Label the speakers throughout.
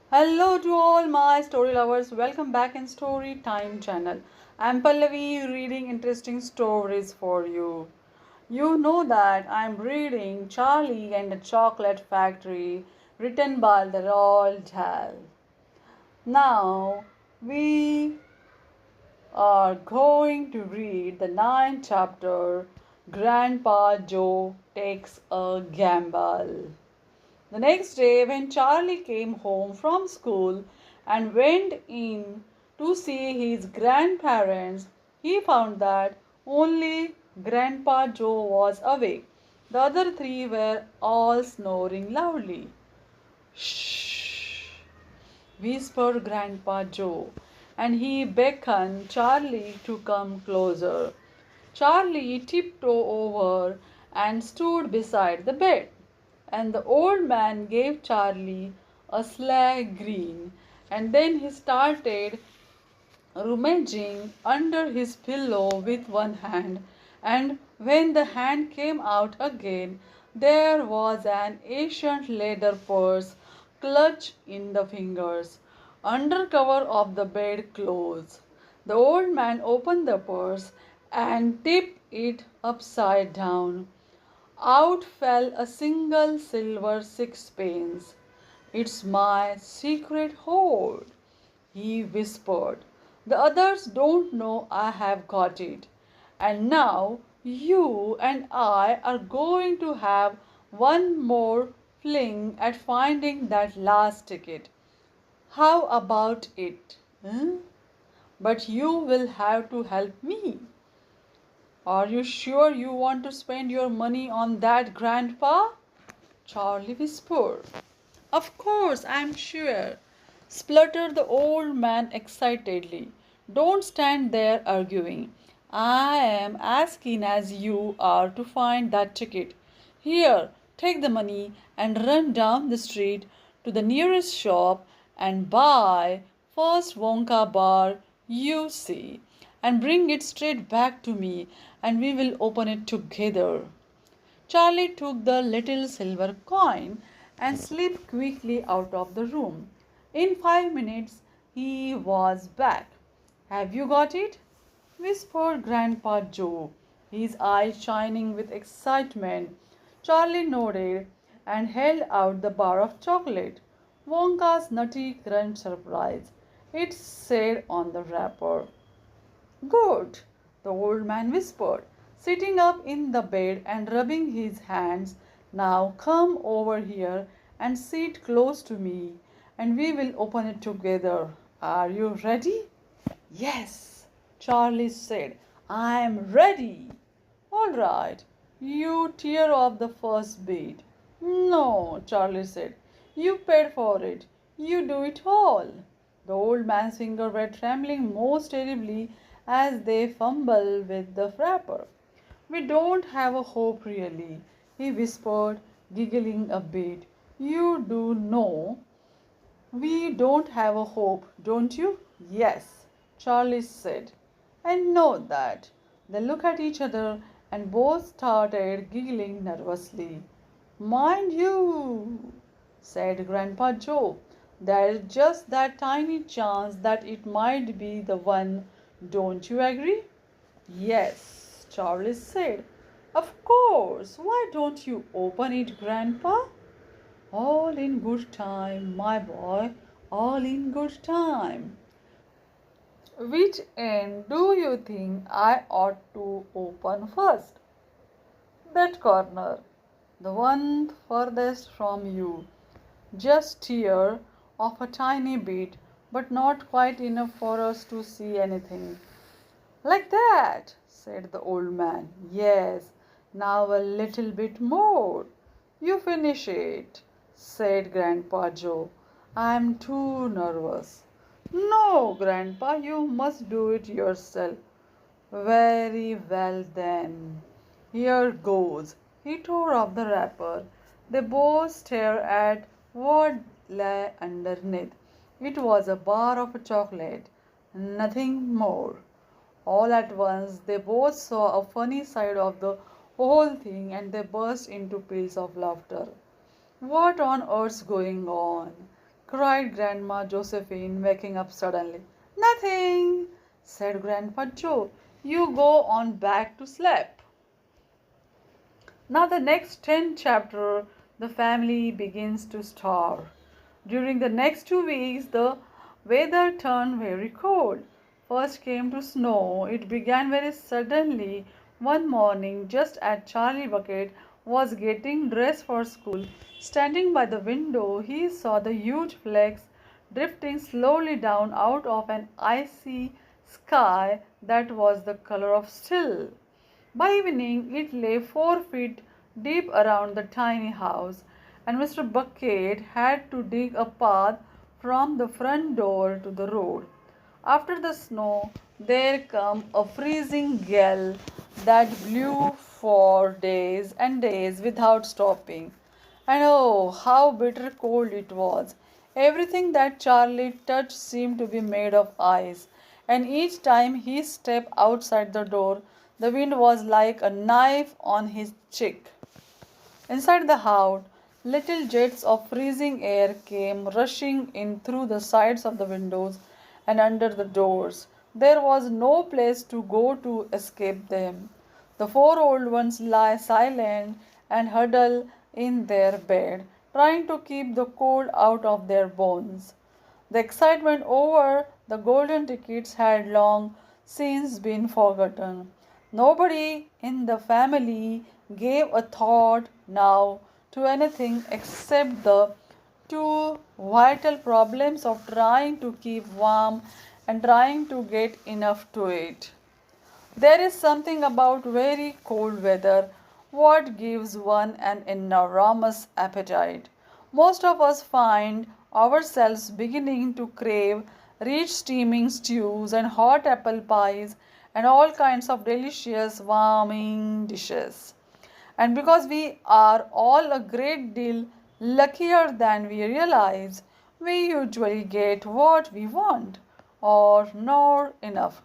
Speaker 1: Hello to all my story lovers. Welcome back in Story Time channel. I'm Pallavi reading interesting stories for you. You know that I'm reading Charlie and the Chocolate Factory written by the Roald dahl. Now we are going to read the ninth chapter. Grandpa Joe takes a gamble. The next day, when Charlie came home from school and went in to see his grandparents, he found that only Grandpa Joe was awake. The other three were all snoring loudly. Shh, whispered Grandpa Joe, and he beckoned Charlie to come closer. Charlie tiptoed over and stood beside the bed, and the old man gave Charlie a sly grin, and then he started rummaging under his pillow with one hand, and when the hand came out again, there was an ancient leather purse clutched in the fingers, under cover of the bedclothes. The old man opened the purse and tipped it upside down. Out fell a single silver sixpence. It's my secret hoard, he whispered. The others don't know I have got it. And now you and I are going to have one more fling at finding that last ticket. How about it? Huh? But you will have to help me. Are you sure you want to spend your money on that, Grandpa? Charlie whispered. Of course, I'm sure, spluttered the old man excitedly. Don't stand there arguing. I am as keen as you are to find that ticket. Here, take the money and run down the street to the nearest shop and buy first Wonka bar you see, and bring it straight back to me, and we will open it together. Charlie took the little silver coin and slipped quickly out of the room. In 5 minutes he was back. Have you got it? Whispered Grandpa Joe, his eyes shining with excitement. Charlie nodded and held out the bar of chocolate. Wonka's Nutty Crunch Surprise, it said on the wrapper. Good, the old man whispered, sitting up in the bed and rubbing his hands. Now come over here and sit close to me, and we will open it together. Are you ready? Yes, Charlie said. I am ready. All right, you tear off the first bead. No, Charlie said. You paid for it. You do it all. The old man's fingers were trembling most terribly as they fumbled with the wrapper. We don't have a hope really, he whispered, giggling a bit. You do know we don't have a hope, don't you? Yes, Charlie said. I know that. They looked at each other and both started giggling nervously. Mind you, said Grandpa Joe, there's just that tiny chance that it might be the one. Don't you agree? Yes, Charlie said. Of course. Why don't you open it, Grandpa? All in good time, my boy. All in good time. Which end do you think I ought to open first? That corner, the one furthest from you. Just tear off a tiny bit, but not quite enough for us to see anything. Like that, said the old man. Yes, now a little bit more. You finish it, said Grandpa Joe. I'm too nervous. No, Grandpa, you must do it yourself. Very well then. Here goes. He tore off the wrapper. They both stared at what lay underneath. It was a bar of chocolate, nothing more. All at once they both saw a funny side of the whole thing and they burst into peals of laughter. What on earth's going on? cried Grandma Josephine, waking up suddenly. Nothing, said Grandpa Joe. You go on back to sleep. Now, the next 10 chapter, the family begins to starve. During the next 2 weeks, the weather turned very cold. First came to snow. It began very suddenly. One morning, just as Charlie Bucket was getting dressed for school, standing by the window, he saw the huge flakes drifting slowly down out of an icy sky that was the color of steel. By evening, it lay 4 feet deep around the tiny house, and Mr. Bucket had to dig a path from the front door to the road. After the snow, there came a freezing gale that blew for days and days without stopping. And oh, how bitter cold it was! Everything that Charlie touched seemed to be made of ice, and each time he stepped outside the door, the wind was like a knife on his cheek. Inside the house, little jets of freezing air came rushing in through the sides of the windows and under the doors. There was no place to go to escape them. The four old ones lay silent and huddled in their bed, trying to keep the cold out of their bones. The excitement over the golden tickets had long since been forgotten. Nobody in the family gave a thought now to anything except the two vital problems of trying to keep warm and trying to get enough to eat. There is something about very cold weather what gives one an enormous appetite. Most of us find ourselves beginning to crave rich steaming stews and hot apple pies and all kinds of delicious warming dishes. And because we are all a great deal luckier than we realize, we usually get what we want or not enough.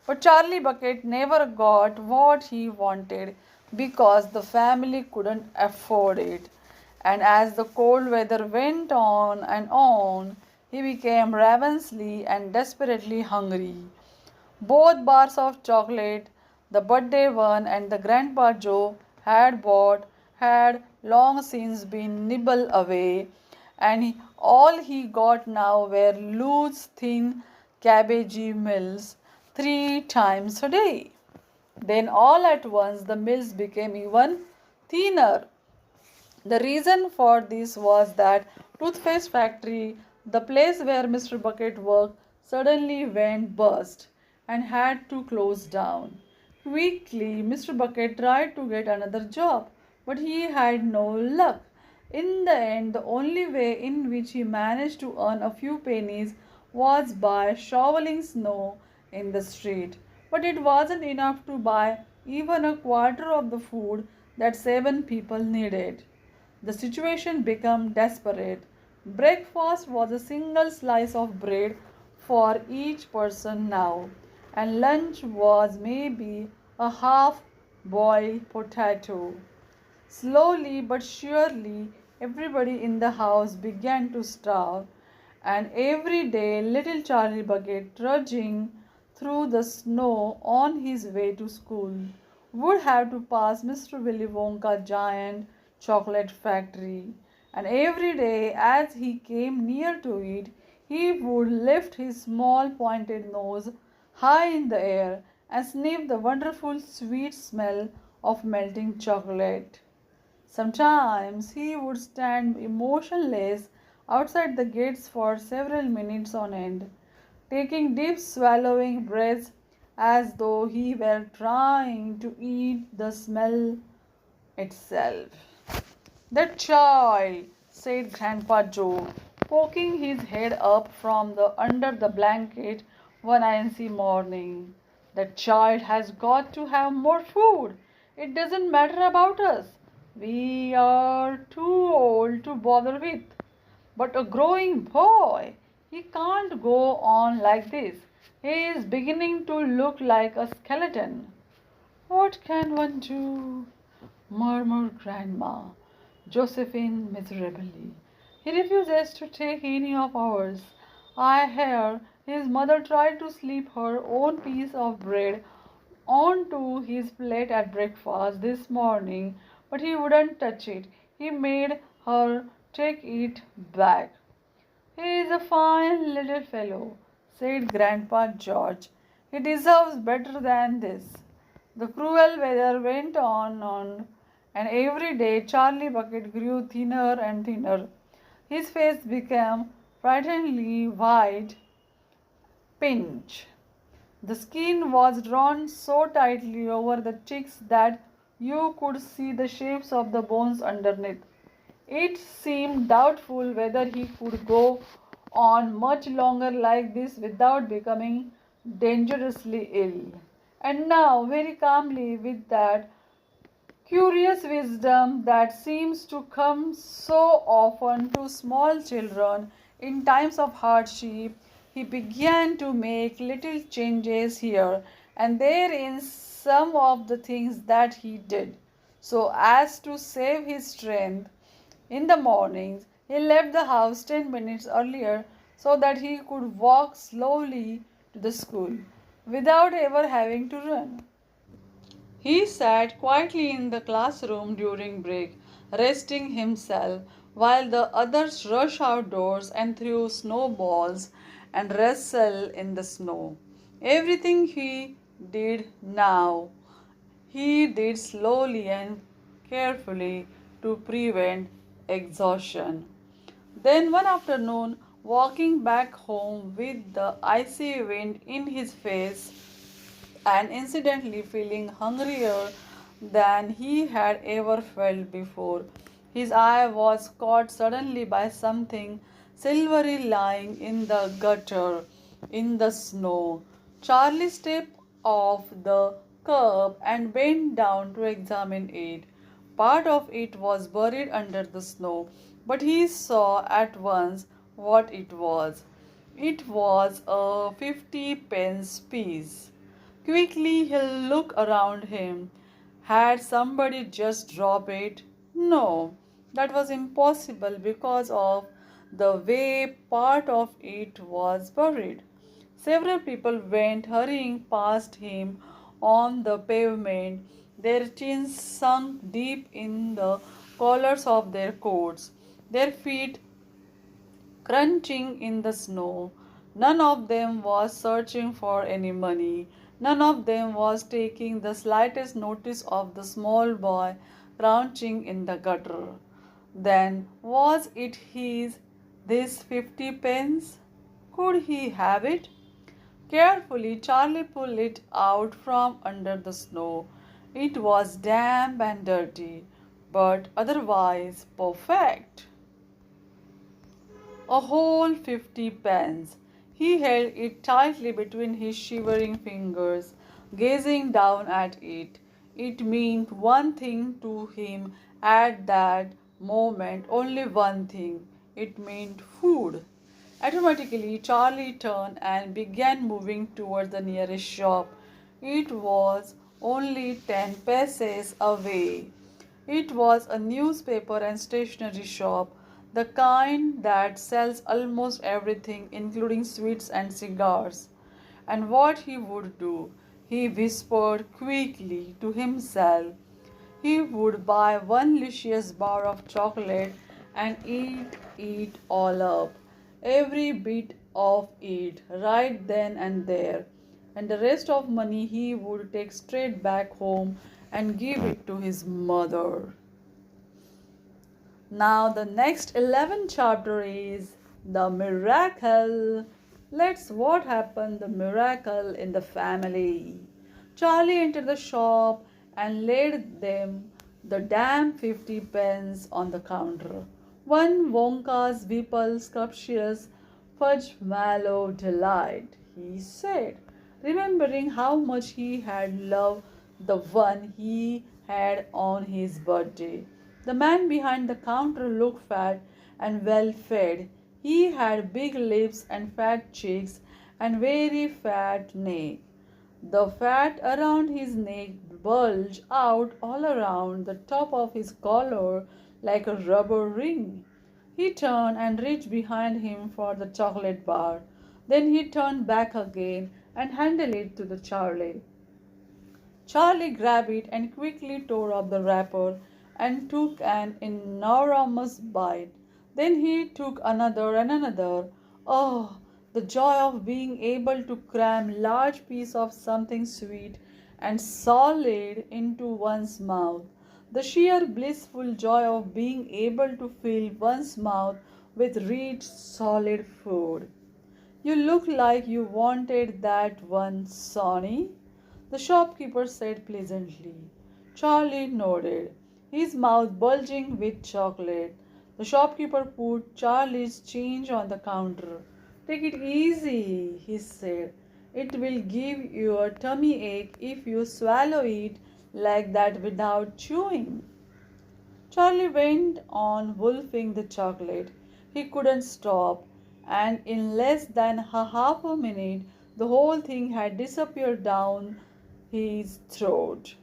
Speaker 1: But Charlie Bucket never got what he wanted because the family couldn't afford it. And as the cold weather went on, he became ravenously and desperately hungry. Both bars of chocolate, the birthday one and the Grandpa Joe had bought, had long since been nibbled away, and all he got now were loose, thin, cabbagey meals 3 times a day. Then all at once the meals became even thinner. The reason for this was that toothpaste factory, the place where Mr. Bucket worked, suddenly went bust and had to close down. Quickly, Mr. Bucket tried to get another job, but he had no luck. In the end, the only way in which he managed to earn a few pennies was by shoveling snow in the street. But it wasn't enough to buy even a quarter of the food that 7 people needed. The situation became desperate. Breakfast was a single slice of bread for each person now, and lunch was maybe a half boiled potato. Slowly but surely, everybody in the house began to starve, and every day little Charlie Bucket, trudging through the snow on his way to school, would have to pass Mr. Willy Wonka's giant chocolate factory. And every day, as he came near to it, he would lift his small pointed nose high in the air and sniff the wonderful sweet smell of melting chocolate. Sometimes he would stand emotionless outside the gates for several minutes on end, taking deep swallowing breaths as though he were trying to eat the smell itself. "That child," said Grandpa Joe, poking his head up from under the blanket one icy morning. "That child has got to have more food. It doesn't matter about us. We are too old to bother with. But a growing boy, he can't go on like this. He is beginning to look like a skeleton." "What can one do?" murmured Grandma Josephine miserably. He refuses to take any of ours. I hear his mother tried to slip her own piece of bread onto his plate at breakfast this morning, but he wouldn't touch it. He made her take it back. He is a fine little fellow, said Grandpa George. He deserves better than this. The cruel weather went on, and every day Charlie Bucket grew thinner and thinner. His face became frighteningly white, pinched. The skin was drawn so tightly over the cheeks that you could see the shapes of the bones underneath. It seemed doubtful whether he could go on much longer like this without becoming dangerously ill. And now, very calmly, with that curious wisdom that seems to come so often to small children in times of hardship, he began to make little changes here and there in some of the things that he did, so as to save his strength. In the mornings, he left the house 10 minutes earlier so that he could walk slowly to the school without ever having to run. He sat quietly in the classroom during break, resting himself, while the others rushed outdoors and threw snowballs and wrestled in the snow. Everything he did now, he did slowly and carefully to prevent exhaustion. Then one afternoon, walking back home with the icy wind in his face, and incidentally feeling hungrier than he had ever felt before. His eye was caught suddenly by something silvery lying in the gutter in the snow. Charlie stepped off the curb and bent down to examine it. Part of it was buried under the snow, but he saw at once what it was. It was a 50-pence piece. Quickly he looked around him. Had somebody just dropped it? No, that was impossible because of the way part of it was buried. Several people went hurrying past him on the pavement, their chins sunk deep in the collars of their coats, their feet crunching in the snow. None of them was searching for any money. None of them was taking the slightest notice of the small boy crouching in the gutter. Then was it his, this 50 pence? Could he have it? Carefully, Charlie pulled it out from under the snow. It was damp and dirty, but otherwise perfect. A whole 50 pence. He held it tightly between his shivering fingers, gazing down at it. It meant one thing to him at that moment, only one thing. It meant food. Automatically, Charlie turned and began moving toward the nearest shop. It was only 10 paces away. It was a newspaper and stationery shop, the kind that sells almost everything, including sweets and cigars. And what he would do, he whispered quickly to himself. He would buy one luscious bar of chocolate and eat it all up, every bit of it, right then and there. And the rest of money he would take straight back home and give it to his mother. Now, the next 11 chapter is the miracle. Let's what happened the miracle in the family. Charlie entered the shop and laid them the damn 50 pence on the counter. One Wonka's Whipple scrumptious fudge mallow delight, he said, remembering how much he had loved the one he had on his birthday. The man behind the counter looked fat and well fed. He had big lips and fat cheeks and very fat neck. The fat around his neck bulged out all around the top of his collar like a rubber ring. He turned and reached behind him for the chocolate bar. Then he turned back again and handed it to the Charlie. Charlie grabbed it and quickly tore off the wrapper and took an enormous bite. Then he took another and another. Oh, the joy of being able to cram large piece of something sweet and solid into one's mouth. The sheer blissful joy of being able to fill one's mouth with rich, solid food. You look like you wanted that one, Sonny, the shopkeeper said pleasantly. Charlie nodded, his mouth bulging with chocolate. The shopkeeper put Charlie's change on the counter. Take it easy, he said. It will give you a tummy ache if you swallow it like that without chewing. Charlie went on wolfing the chocolate. He couldn't stop, and in less than half a minute, the whole thing had disappeared down his throat.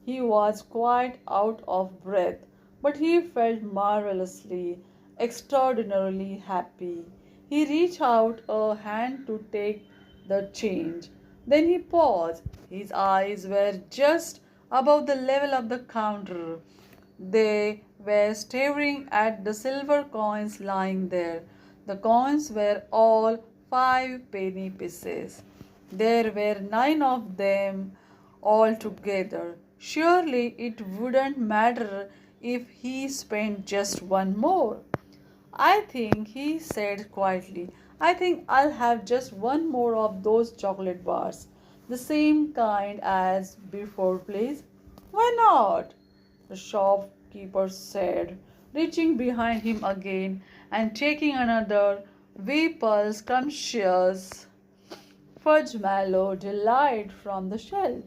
Speaker 1: He was quite out of breath, but he felt marvelously, extraordinarily happy. He reached out a hand to take the change. Then he paused. His eyes were just above the level of the counter. They were staring at the silver coins lying there. The coins were all 5 penny pieces. There were 9 of them altogether. Surely it wouldn't matter if he spent just one more. I think, he said quietly, I think I'll have just one more of those chocolate bars. The same kind as before, please. Why not? The shopkeeper said, reaching behind him again and taking another Weeple's scrumptious fudge-mallow delight from the shelf.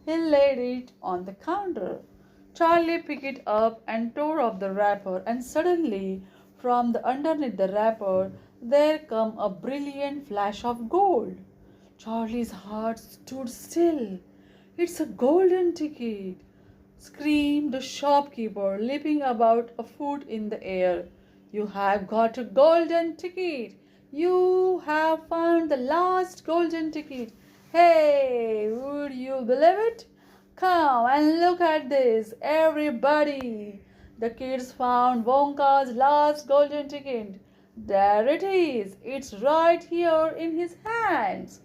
Speaker 1: He laid it on the counter. Charlie picked it up and tore off the wrapper, and suddenly, from the underneath the wrapper, there came a brilliant flash of gold. Charlie's heart stood still. It's a golden ticket, screamed the shopkeeper, leaping about a foot in the air. You have got a golden ticket. You have found the last golden ticket. Hey, would you believe it? Come and look at this, everybody. The kids found Wonka's last golden ticket. There it is. It's right here in his hands.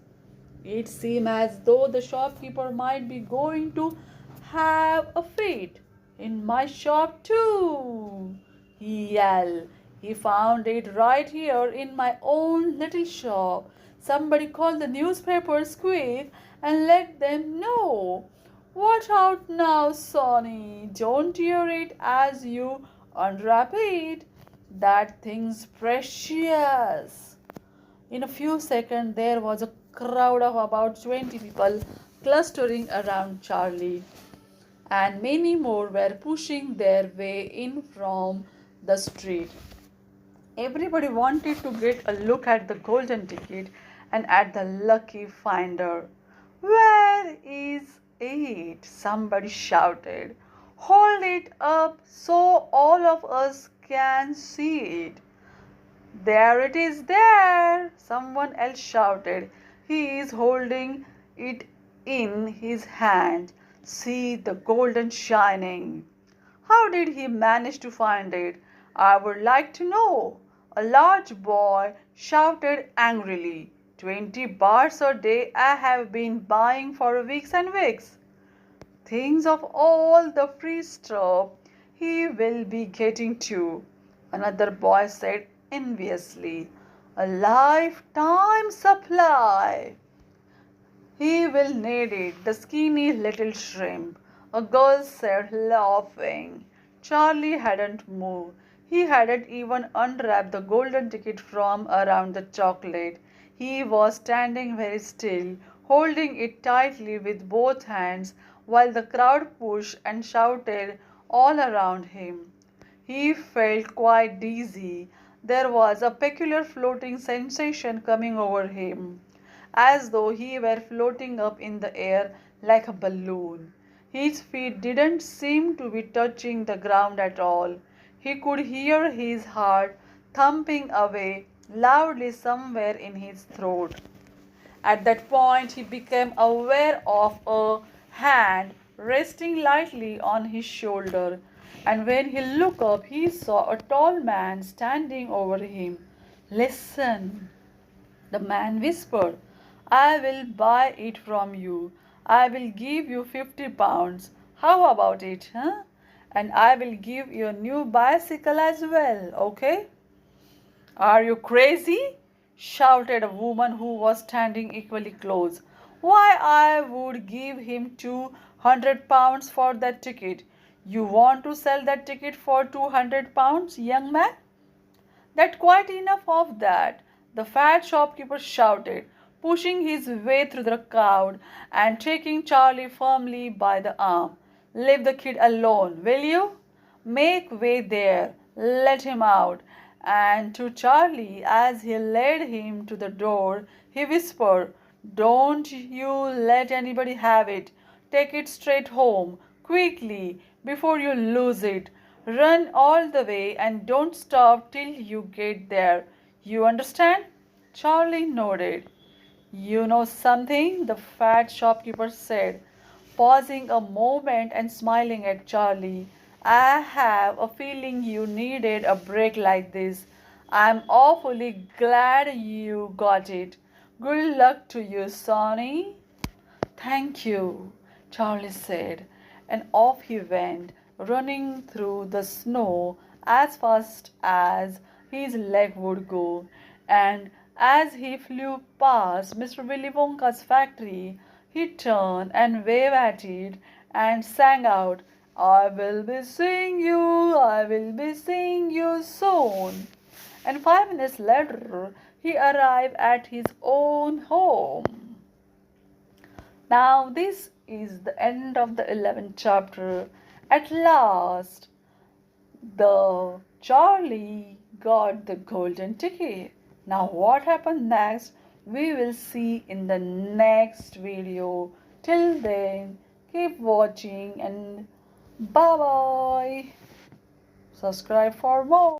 Speaker 1: It seemed as though the shopkeeper might be going to have a fit. In my shop too, he yelled. He found it right here in my own little shop. Somebody call the newspapers quick and let them know. Watch out now, Sonny. Don't tear it as you unwrap it. That thing's precious. In a few seconds, there was a crowd of about 20 people clustering around Charlie, and many more were pushing their way in from the street. Everybody wanted to get a look at the golden ticket and at the lucky finder. Where is it? Somebody shouted. Hold it up so all of us can see it. There it is there, someone else shouted. He is holding it in his hand. See the golden shining. How did he manage to find it? I would like to know. A large boy shouted angrily. 20 bars a day I have been buying for weeks and weeks. Thinks of all the free stuff he will be getting too, another boy said enviously. A lifetime supply. He will need it, the skinny little shrimp, a girl said, laughing. Charlie hadn't moved. He hadn't even unwrapped the golden ticket from around the chocolate. He was standing very still, holding it tightly with both hands, while the crowd pushed and shouted all around him. He felt quite dizzy. There was a peculiar floating sensation coming over him, as though he were floating up in the air like a balloon. His feet didn't seem to be touching the ground at all. He could hear his heart thumping away loudly somewhere in his throat. At that point, he became aware of a hand resting lightly on his shoulder, and when he looked up, he saw a tall man standing over him. Listen, the man whispered, I will buy it from you. I will give you 50 pounds. How about it, huh? And I will give you a new bicycle as well, okay? Are you crazy? Shouted a woman who was standing equally close. Why, I would give him 200 pounds for that ticket. You want to sell that ticket for 200 pounds, young man? That quite enough of that, the fat shopkeeper shouted, pushing his way through the crowd and taking Charlie firmly by the arm. Leave the kid alone, will you? Make way there. Let him out. And to Charlie, as he led him to the door, he whispered, Don't you let anybody have it. Take it straight home, quickly, before you lose it. Run all the way and don't stop till you get there. You understand? Charlie nodded. You know something? The fat shopkeeper said, pausing a moment and smiling at Charlie. I have a feeling you needed a break like this. I'm awfully glad you got it. Good luck to you, Sonny. Thank you, Charlie said, and off he went, running through the snow as fast as his leg would go. And as he flew past Mr. Willy Wonka's factory, he turned and waved at it and sang out, I will be seeing you, I will be seeing you soon. And 5 minutes later, he arrived at his own home. Now, this is the end of the 11th chapter. At last, the Charlie got the golden ticket. Now, what happened next? We will see in the next video. Till then, keep watching and bye bye. Subscribe for more.